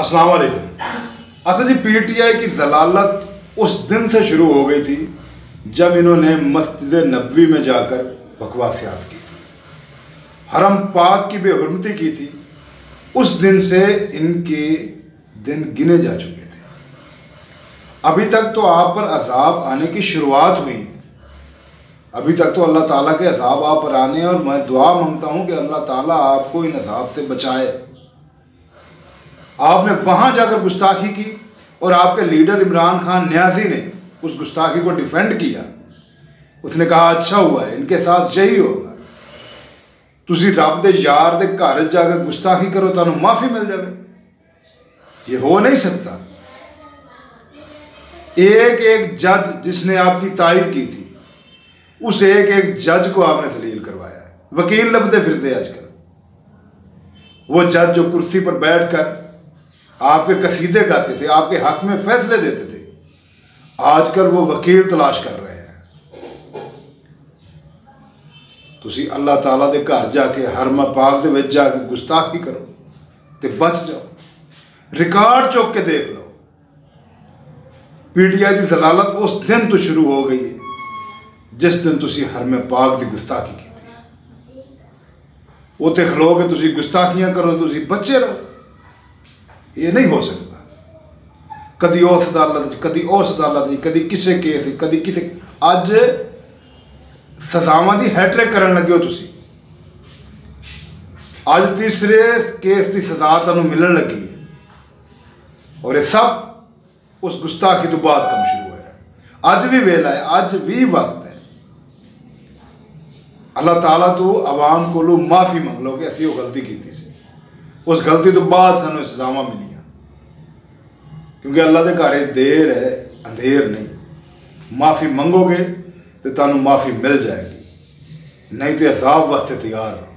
अस्सलाम वालेकुम। अच्छा जी, पीटीआई की जलालत उस दिन से शुरू हो गई थी जब इन्होंने मस्जिद नबवी में जाकर बकवासियात की थी, हरम पाक की बेहुरमती की थी। उस दिन से इनके दिन गिने जा चुके थे। अभी तक तो आप पर अजाब आने की शुरुआत हुई है। अभी तक तो अल्लाह ताला के अजाब आप पर आने, और मैं दुआ मांगता हूँ कि अल्लाह ताला आपको इन अजाब से बचाए। आपने वहाँ जाकर गुस्ताखी की और आपके लीडर इमरान खान न्याजी ने उस गुस्ताखी को डिफेंड किया। उसने कहा अच्छा हुआ है, इनके साथ यही होगा। तुसी रब दे यार दे घर जाकर गुस्ताखी करो, तुहानू माफ़ी मिल जाए। ये हो नहीं सकता। एक एक जज जिसने आपकी तायद की थी, उस एक एक जज को आपने जलील करवाया है। वकील लबते फिरते आजकल। वो जज जो कुर्सी पर बैठकर आपके कसीदे गाते थे, आपके हक में फैसले देते थे, आजकल वो वकील तलाश कर रहे हैं। तुसी अल्लाह ताला दे घर जाके हरम पाक दे विच जाके गुस्ताखी करो ते बच जाओ। रिकॉर्ड चुक के देख लो। पीटीआई की जलालत उस दिन तो शुरू हो गई है जिस दिन तुसी हरम पाक की गुस्ताखी की थी। उत्थे खलो के तुसी गुस्ताखियां करो, तुसी बच्चे रहो। ये नहीं हो सकता। कदी उस अदालत, कदी उस अदालत, कदी किसी केस, कदी किसी। अज सजावां दी हैट्रिक करन लगे हो तुसी। अज तीसरे केस की सजा तुहानू मिलन लगी है, और ये सब उस गुस्ताखी तो बाद कम शुरू होया। अज भी वेला है, अज भी वक्त है। अल्लाह ताला तो आवाम को माफ़ी मंग लो कि असी वो गलती की थी। उस गलती तो बाद सानू सजावां मिलियां, क्योंकि अल्लाह के घर देर है अंधेर नहीं। माफ़ी मंगोगे तो तुहानू माफ़ी मिल जाएगी, नहीं तो अजाब वास्ते तैयार रहो।